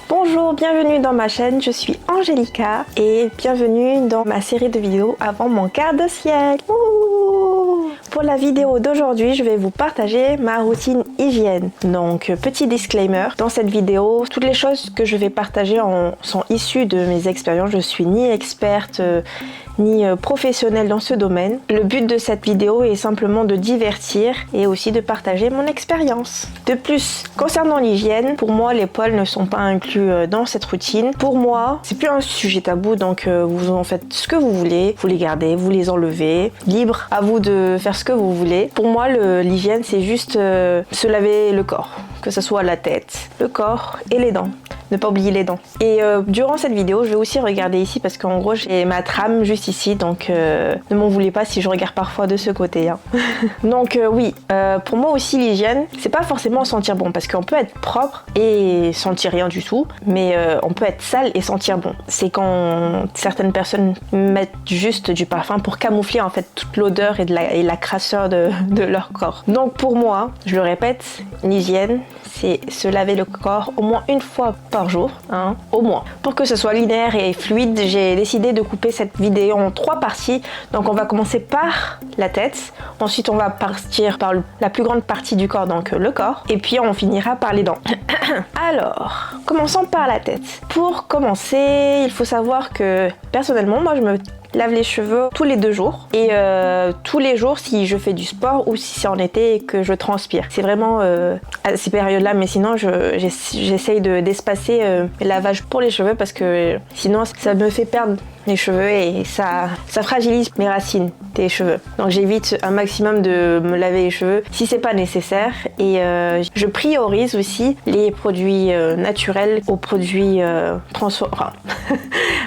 Bonjour, bienvenue dans ma chaîne, je suis Angelica et bienvenue dans ma série de vidéos avant mon quart de siècle. Ouh. Pour la vidéo d'aujourd'hui, je vais vous partager ma routine hygiène. Donc, petit disclaimer, dans cette vidéo, toutes les choses que je vais partager sont issues de mes expériences. Je suis ni experte ni professionnelle dans ce domaine. Le but de cette vidéo est simplement de divertir et aussi de partager mon expérience. De plus, concernant l'hygiène, pour moi les poils ne sont pas inclus dans cette routine. Pour moi, c'est plus un sujet tabou, donc vous en faites ce que vous voulez, vous les gardez, vous les enlevez, libre à vous de faire ce que vous voulez. Pour moi l'hygiène c'est juste se laver le corps, que ce soit la tête, le corps et les dents. Ne pas oublier les dents. Et durant cette vidéo, je vais aussi regarder ici parce qu'en gros j'ai ma trame juste ici, donc ne m'en voulez pas si je regarde parfois de ce côté. Hein. Donc oui, pour moi aussi l'hygiène, c'est pas forcément sentir bon parce qu'on peut être propre et sentir rien du tout, mais on peut être sale et sentir bon. C'est quand certaines personnes mettent juste du parfum pour camoufler en fait toute l'odeur et la crasseur de leur corps. Donc pour moi, je le répète, l'hygiène, c'est se laver le corps au moins une fois par jour, hein, au moins. Pour que ce soit linéaire et fluide, j'ai décidé de couper cette vidéo en 3 parties. Donc on va commencer par la tête, ensuite on va partir par la plus grande partie du corps, donc le corps, et puis on finira par les dents. Alors, commençons par la tête. Pour commencer, il faut savoir que personnellement, moi je me lave les cheveux tous les 2 jours et tous les jours si je fais du sport ou si c'est en été et que je transpire. C'est vraiment à ces périodes-là, mais sinon j'essaye d'espacer mes lavages pour les cheveux parce que sinon ça me fait perdre les cheveux et ça fragilise mes racines des cheveux. Donc j'évite un maximum de me laver les cheveux si c'est pas nécessaire et je priorise aussi les produits naturels aux produits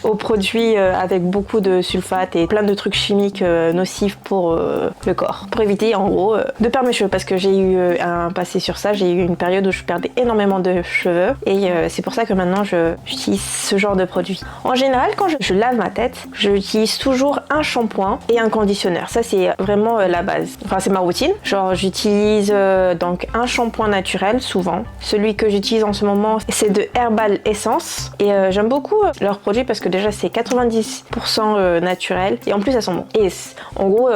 aux produits avec beaucoup de sulfate et plein de trucs chimiques nocifs pour le corps. Pour éviter en gros de perdre mes cheveux parce que j'ai eu un passé sur ça, j'ai eu une période où je perdais énormément de cheveux et c'est pour ça que maintenant j'utilise ce genre de produit. En général quand je lave ma tête, j'utilise toujours un shampoing et un conditionneur. Ça c'est vraiment la base. Enfin c'est ma routine. Genre j'utilise donc un shampoing naturel souvent. Celui que j'utilise en ce moment c'est de Herbal Essence et j'aime beaucoup leurs produits parce que déjà c'est 90% naturel et en plus elles sont bons. Et en gros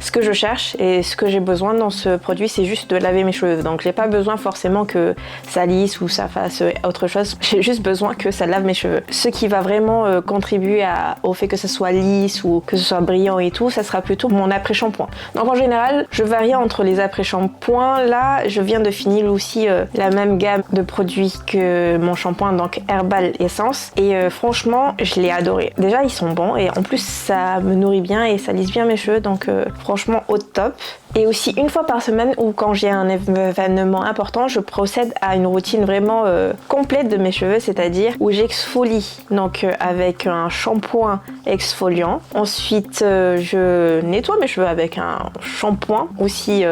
ce que je cherche et ce que j'ai besoin dans ce produit c'est juste de laver mes cheveux. Donc j'ai pas besoin forcément que ça lisse ou ça fasse autre chose. J'ai juste besoin que ça lave mes cheveux. Ce qui va vraiment contribuer au fait que ça soit lisse ou que ce soit brillant et tout, ça sera plutôt mon après-shampoing. Donc en général, je varie entre les après-shampoings. Là, je viens de finir aussi la même gamme de produits que mon shampoing, donc Herbal Essence. Et franchement, je l'ai adoré. Déjà, ils sont bons et en plus, ça me nourrit bien et ça lisse bien mes cheveux. Donc franchement, au top. Et aussi une fois par semaine ou quand j'ai un événement important, je procède à une routine vraiment complète de mes cheveux, c'est-à-dire où j'exfolie donc avec un shampoing exfoliant. Ensuite, je nettoie mes cheveux avec un shampoing aussi,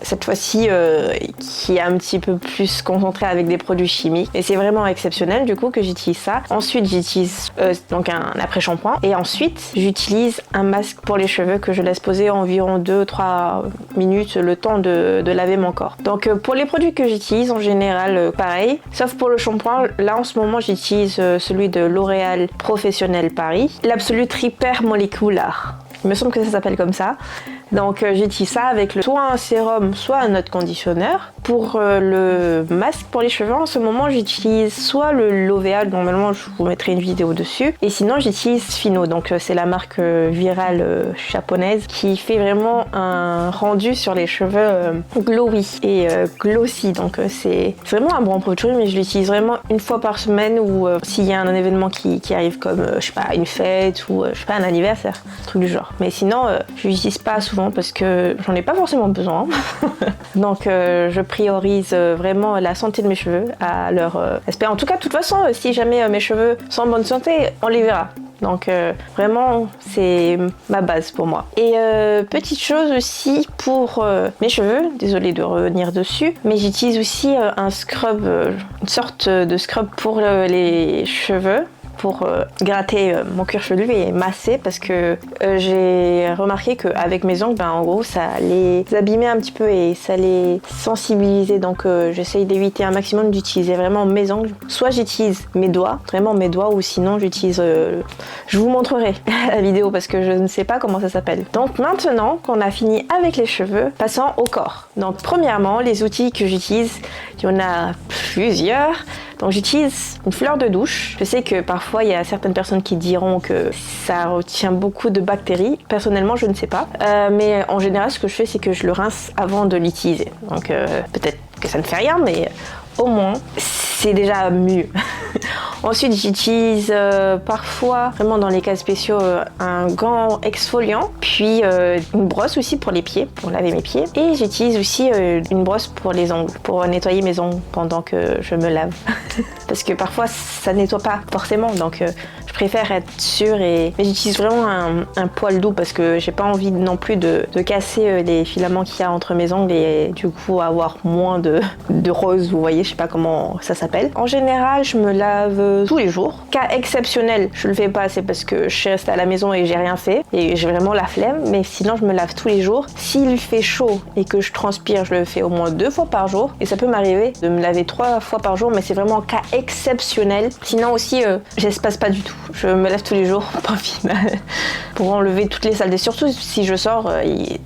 cette fois-ci qui est un petit peu plus concentré avec des produits chimiques. Et c'est vraiment exceptionnel du coup que j'utilise ça. Ensuite, j'utilise donc un après-shampoing et ensuite j'utilise un masque pour les cheveux que je laisse poser environ 2-3 minutes le temps de laver mon corps. Donc pour les produits que j'utilise en général pareil, sauf pour le shampoing, là en ce moment j'utilise celui de L'Oréal Professionnel Paris, l'Absolute Repair Molecular. Il me semble que ça s'appelle comme ça. Donc j'utilise ça avec soit un sérum, soit un autre conditionneur. Pour le masque pour les cheveux, en ce moment j'utilise soit le L'Oréal, normalement je vous mettrai une vidéo dessus, et sinon j'utilise Fino, donc c'est la marque virale japonaise qui fait vraiment un rendu sur les cheveux glowy et glossy, donc c'est vraiment un bon produit, mais je l'utilise vraiment une fois par semaine ou s'il y a un événement qui arrive comme je sais pas une fête ou je sais pas un anniversaire, un truc du genre. Mais sinon je l'utilise pas souvent parce que j'en ai pas forcément besoin. Donc je priorise vraiment la santé de mes cheveux à leur aspect. En tout cas, de toute façon, si jamais mes cheveux sont en bonne santé, on les verra. Donc vraiment, c'est ma base pour moi. Et petite chose aussi pour mes cheveux, désolée de revenir dessus, mais j'utilise aussi un scrub, une sorte de scrub pour les cheveux. pour gratter mon cuir chevelu et masser parce que j'ai remarqué qu'avec mes ongles, en gros, ça les abîmait un petit peu et ça les sensibilisait. Donc j'essaye d'éviter un maximum d'utiliser vraiment mes ongles. Soit j'utilise mes doigts, vraiment mes doigts, ou sinon j'utilise... je vous montrerai la vidéo parce que je ne sais pas comment ça s'appelle. Donc maintenant qu'on a fini avec les cheveux, passons au corps. Donc premièrement, les outils que j'utilise, il y en a plusieurs. Donc j'utilise une fleur de douche. Je sais que parfois il y a certaines personnes qui diront que ça retient beaucoup de bactéries. Personnellement, je ne sais pas. Mais en général, ce que je fais, c'est que je le rince avant de l'utiliser. Donc peut-être que ça ne fait rien, mais au moins, c'est déjà mieux. Ensuite, j'utilise parfois, vraiment dans les cas spéciaux, un gant exfoliant, puis une brosse aussi pour les pieds, pour laver mes pieds. Et j'utilise aussi une brosse pour les ongles, pour nettoyer mes ongles pendant que je me lave. Parce que parfois, ça nettoie pas forcément, donc je préfère être sûre. Mais j'utilise vraiment un poil doux parce que j'ai pas envie non plus de casser les filaments qu'il y a entre mes ongles et du coup avoir moins de rose, vous voyez, je sais pas comment ça s'appelle. En général, je me lave tous les jours. Cas exceptionnel, je le fais pas, c'est parce que je suis restée à la maison et j'ai rien fait et j'ai vraiment la flemme, mais sinon je me lave tous les jours. S'il fait chaud et que je transpire, je le fais au moins 2 fois par jour et ça peut m'arriver de me laver 3 fois par jour, mais c'est vraiment un cas exceptionnel. Sinon aussi, j'espace pas du tout. Je me lave tous les jours, point final, pour enlever toutes les saletés. Surtout si je sors,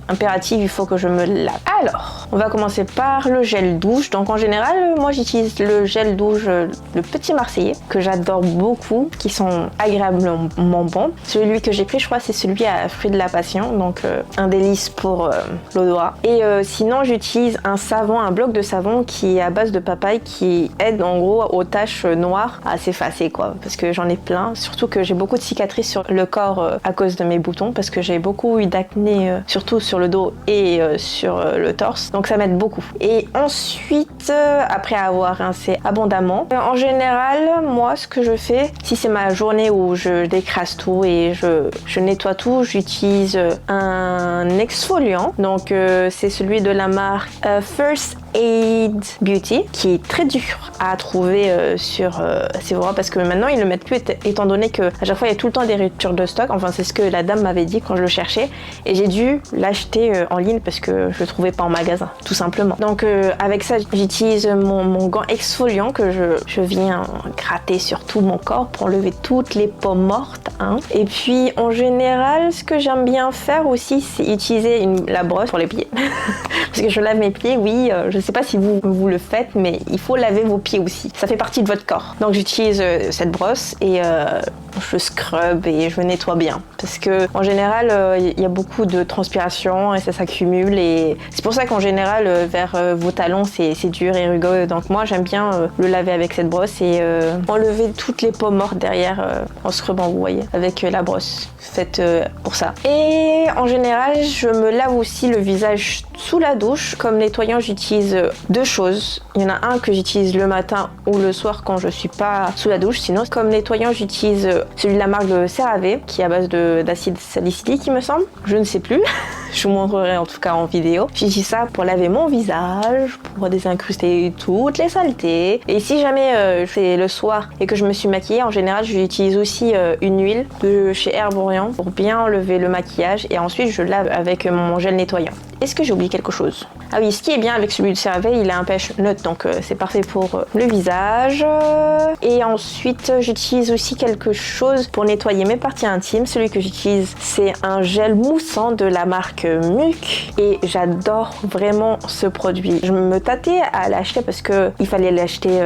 impératif, il faut que je me lave. Alors, on va commencer par le gel douche. Donc en général, moi j'utilise le gel douche, le Petit Marseillais, que j'adore beaucoup, qui sont agréablement bons. Celui que j'ai pris, je crois, c'est celui à fruits de la passion, donc un délice pour l'odorat. Et sinon, j'utilise un savon, un bloc de savon qui est à base de papaye, qui aide en gros aux taches noires à s'effacer, quoi, parce que j'en ai plein. Surtout que j'ai beaucoup de cicatrices sur le corps à cause de mes boutons, parce que j'ai beaucoup eu d'acné, surtout sur le dos et sur le torse, donc ça m'aide beaucoup. Et ensuite, après avoir rincé abondamment, en général, moi, ce que je fais, si c'est ma journée où je décrasse tout et je nettoie tout, j'utilise un exfoliant. Donc, c'est celui de la marque First Aid Beauty, qui est très dur à trouver sur Sephora parce que maintenant ils ne le mettent plus étant donné que à chaque fois il y a tout le temps des ruptures de stock. Enfin, c'est ce que la dame m'avait dit quand je le cherchais et j'ai dû l'acheter en ligne parce que je le trouvais pas en magasin, tout simplement. Donc avec ça, j'utilise mon gant exfoliant que je viens gratter sur tout mon corps pour enlever toutes les peaux mortes, hein. Et puis en général, ce que j'aime bien faire aussi, c'est utiliser la brosse pour les pieds. Parce que je lave mes pieds, oui, je sais pas si vous le faites, mais il faut laver vos pieds aussi. Ça fait partie de votre corps. Donc j'utilise cette brosse et je scrub et je nettoie bien. Parce que en général, il y a beaucoup de transpiration et ça s'accumule. Et c'est pour ça qu'en général, vers vos talons, c'est dur et rugueux. Donc moi, j'aime bien le laver avec cette brosse et enlever toutes les peaux mortes derrière en scrubbant, vous voyez, avec la brosse faite pour ça. Et en général, je me lave aussi le visage sous la douche. Comme nettoyant, j'utilise 2 choses. Il y en a un que j'utilise le matin ou le soir quand je suis pas sous la douche. Sinon, comme nettoyant, j'utilise celui de la marque de CeraVe qui est à base d'acide salicylique, il me semble. Je ne sais plus. Je vous montrerai en tout cas en vidéo. J'utilise ça pour laver mon visage, pour désincruster toutes les saletés. Et si jamais c'est le soir et que je me suis maquillée, en général, j'utilise aussi une huile de chez Herborian pour bien enlever le maquillage. Et ensuite, je lave avec mon gel nettoyant. Est-ce que j'ai oublié quelque chose? Ah oui, ce qui est bien avec celui de CeraVe, il a un pH neutre, donc c'est parfait pour le visage. Et ensuite, j'utilise aussi quelque chose pour nettoyer mes parties intimes. Celui que j'utilise, c'est un gel moussant de la marque Muc. Et j'adore vraiment ce produit. Je me tâtais à l'acheter parce qu'il fallait l'acheter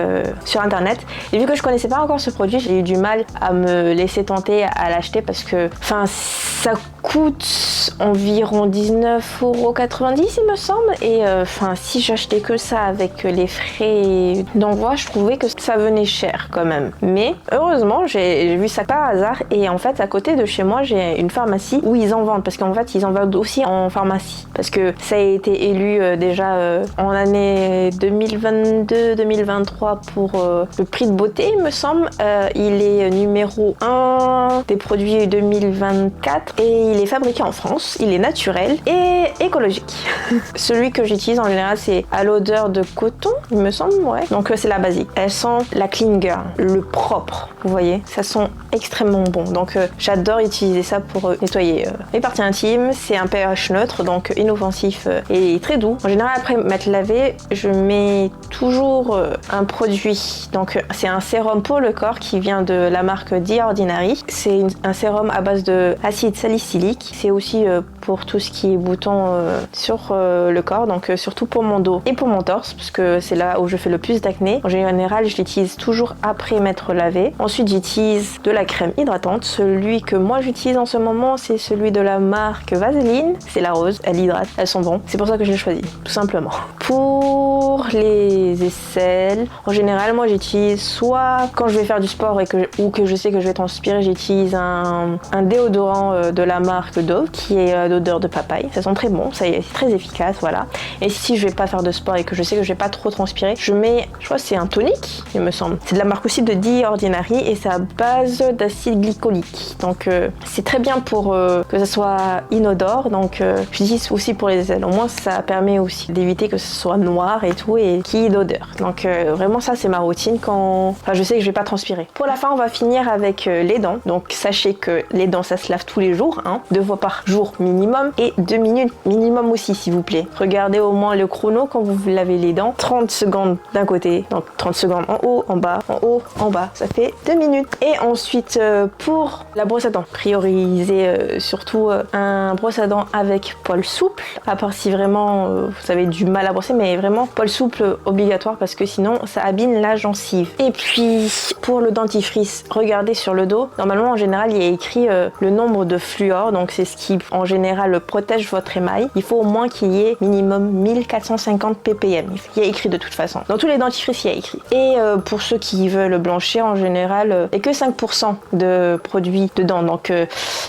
sur internet. Et vu que je connaissais pas encore ce produit, j'ai eu du mal à me laisser tenter à l'acheter parce que, enfin, ça coûte environ 19,90 € il me semble. Et enfin, si j'achetais que ça avec les frais d'envoi, je trouvais que ça venait cher quand même. Mais heureusement, j'ai vu ça par hasard et en fait, à côté de chez moi, j'ai une pharmacie où ils en vendent parce qu'en fait, ils en vendent aussi en pharmacie parce que ça a été élu déjà en année 2022-2023 pour le prix de beauté, il me semble. Il est numéro 1 des produits 2024 et Il est fabriqué en France, il est naturel et écologique. Celui que j'utilise en général, c'est à l'odeur de coton, il me semble, ouais. Donc c'est la basique. Elle sent la clean girl, le propre, vous voyez. Ça sent extrêmement bon. Donc j'adore utiliser ça pour nettoyer les parties intimes. C'est un pH neutre, donc inoffensif et très doux. En général, après m'être lavé, je mets toujours un produit. Donc c'est un sérum pour le corps qui vient de la marque The Ordinary. C'est un sérum à base d'acide salicylique. C'est aussi pour tout ce qui est boutons sur le corps, donc surtout pour mon dos et pour mon torse, parce que c'est là où je fais le plus d'acné. En général, je l'utilise toujours après m'être lavé. Ensuite, j'utilise de la crème hydratante. Celui que moi j'utilise en ce moment, c'est celui de la marque Vaseline. C'est la rose, elle hydrate, elles sont bonnes. C'est pour ça que je l'ai choisi, tout simplement. Pour les aisselles, en général, moi j'utilise soit quand je vais faire du sport ou que je sais que je vais transpirer, j'utilise un déodorant de la marque Dove qui est d'odeur de papaye. Ça sent très bon, c'est très efficace, voilà. Et si je vais pas faire de sport et que je sais que je vais pas trop transpirer, je mets, je crois que c'est un tonique, il me semble. C'est de la marque aussi de The Ordinary et c'est à base d'acide glycolique. Donc c'est très bien pour que ça soit inodore. Donc j'utilise aussi pour les aisselles. Au moins ça permet aussi d'éviter que ce soit noir et tout et qu'il y ait d'odeur. Donc vraiment ça c'est ma routine quand je sais que je vais pas transpirer. Pour la fin on va finir avec les dents. Donc sachez que les dents ça se lave tous les jours, 2 fois par jour minimum et 2 minutes minimum aussi s'il vous plaît. Regardez au moins le chrono quand vous vous lavez les dents. 30 secondes d'un côté, donc 30 secondes en haut, en bas, en haut, en bas. Ça fait 2 minutes. Et ensuite pour la brosse à dents, priorisez surtout un brosse à dents avec poil souple. À part si vraiment vous avez du mal à brosser, mais vraiment poil souple obligatoire parce que sinon ça abîme la gencive. Et puis pour le dentifrice, regardez sur le dos. Normalement en général il y a écrit le nombre de fluor, donc c'est ce qui en général protège votre émail. Il faut au moins qu'il y ait minimum 1450 ppm. Il y a écrit de toute façon. Dans tous les dentifrices il y a écrit. Et pour ceux qui veulent blanchir en général, il n'y a que 5% de produits dedans. Donc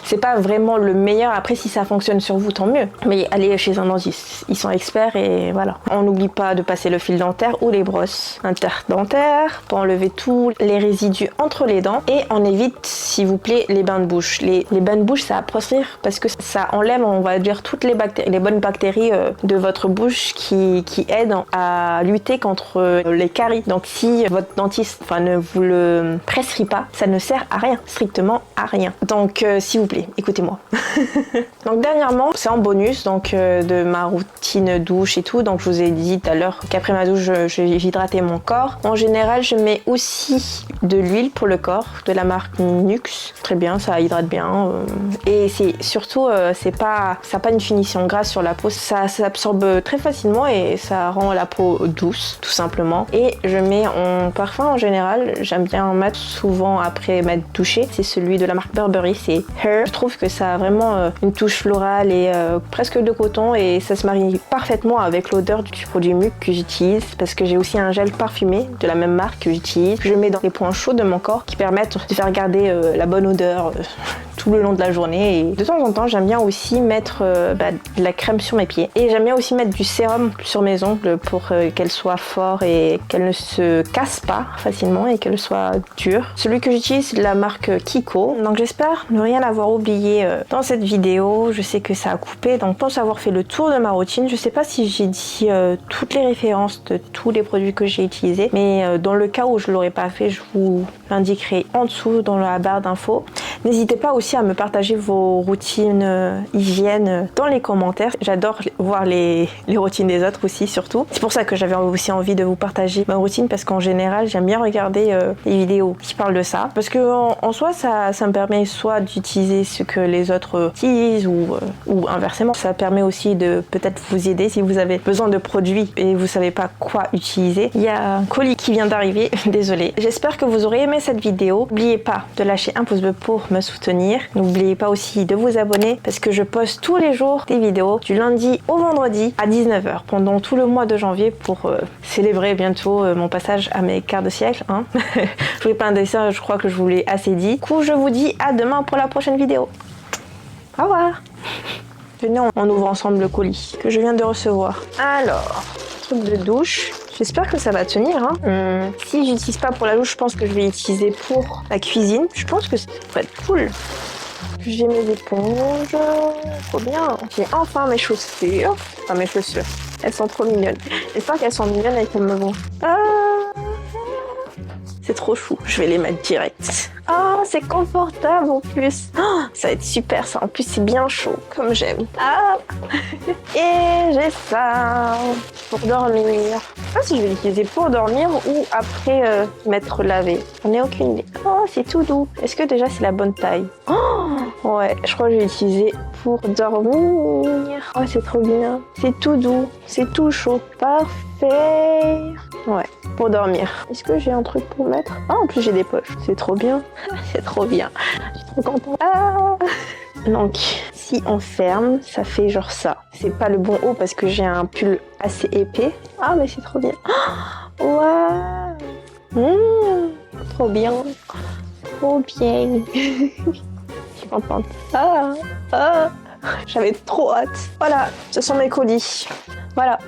c'est pas vraiment le meilleur. Après si ça fonctionne sur vous tant mieux. Mais allez chez un dentiste, ils sont experts et voilà. On n'oublie pas de passer le fil dentaire ou les brosses interdentaires pour enlever tous les résidus entre les dents et on évite s'il vous plaît les bains de bouche. Les bains de bouche ça va proscrire parce que ça enlève on va dire toutes les bactéries, les bonnes bactéries de votre bouche qui aident à lutter contre les caries. Donc si votre dentiste ne vous le prescrit pas, ça ne sert à rien, strictement à rien. Donc s'il vous plaît, écoutez-moi. Donc dernièrement, c'est en bonus donc de ma routine douche et tout. Donc je vous ai dit tout à l'heure qu'après ma douche, j'ai hydraté mon corps. En général, je mets aussi de l'huile pour le corps de la marque Nux. Très bien, ça hydrate bien. Et c'est surtout, ça n'a pas une finition grasse sur la peau. Ça s'absorbe très facilement et ça rend la peau douce, tout simplement. Et je mets en parfum en général. J'aime bien en mettre souvent après m'être douché. C'est celui de la marque Burberry, c'est Her. Je trouve que ça a vraiment une touche florale et presque de coton et ça se marie parfaitement avec l'odeur du produit Muc que j'utilise parce que j'ai aussi un gel parfumé de la même marque que j'utilise, que je mets dans les points chauds de mon corps qui permettent de faire garder la bonne odeur tout le long de la journée. Et de temps en temps, j'aime bien aussi mettre de la crème sur mes pieds et j'aime bien aussi mettre du sérum sur mes ongles pour qu'elles soient fortes et qu'elles ne se cassent pas facilement et qu'elles soient dures. Celui que j'utilise, c'est de la marque Kiko. Donc j'espère ne rien avoir oublié dans cette vidéo. Je sais que ça a coupé, donc je pense avoir fait le tour de ma routine. Je sais pas si j'ai dit toutes les références de tous les produits que j'ai utilisés, mais dans le cas où je l'aurais pas fait, je vous l'indiquerai en dessous dans la barre d'infos. N'hésitez pas aussi à me partager vos routines hygiène dans les commentaires. J'adore voir les routines des autres aussi, surtout. C'est pour ça que j'avais aussi envie de vous partager ma routine parce qu'en général, j'aime bien regarder les vidéos qui parlent de ça. Parce que en soi, ça me permet soit d'utiliser ce que les autres utilisent ou inversement. Ça permet aussi de peut-être vous aider si vous avez besoin de produits et vous savez pas quoi utiliser. Il y a un colis qui vient d'arriver, désolée. J'espère que vous aurez aimé cette vidéo. N'oubliez pas de lâcher un pouce bleu pour me soutenir. N'oubliez pas aussi de vous abonner parce que je poste tous les jours des vidéos du lundi au vendredi à 19h pendant tout le mois de janvier pour célébrer bientôt mon passage à mes quarts de siècle. Je voulais pas un dessin, je crois que je vous l'ai assez dit. Du coup, je vous dis à demain pour la prochaine vidéo. Au revoir. Venez, on ouvre ensemble le colis que je viens de recevoir. Alors, truc de douche. J'espère que ça va tenir. Si j'utilise pas pour la douche, je pense que je vais l'utiliser pour la cuisine. Je pense que ça pourrait être cool. J'ai mes éponges. Trop bien. J'ai enfin mes chaussures. Enfin, mes chaussures. Elles sont trop mignonnes. J'espère qu'elles sont mignonnes et qu'elles me vont. Ah, c'est trop chou. Je vais les mettre direct. Ah, c'est confortable en plus. Oh, ça va être super ça. En plus, c'est bien chaud, comme j'aime. Ah. Et j'ai ça pour dormir. Je sais pas si je vais l'utiliser pour dormir ou après m'être lavé. J'en ai aucune idée. Oh, c'est tout doux. Est-ce que déjà c'est la bonne taille? Oh, ouais, je crois que je vais l'utiliser pour dormir. Oh, c'est trop bien. C'est tout doux. C'est tout chaud. Parfait. Ouais, pour dormir. Est-ce que j'ai un truc pour mettre? Ah, en plus j'ai des poches. C'est trop bien. C'est trop bien. Je suis trop contente. Ah. Donc, si on ferme, ça fait genre ça. C'est pas le bon haut parce que j'ai un pull assez épais. Ah, mais c'est trop bien. Waouh. Trop bien. Trop bien. Je suis contente. Ah. J'avais trop hâte. Voilà, ce sont mes colis. Voilà.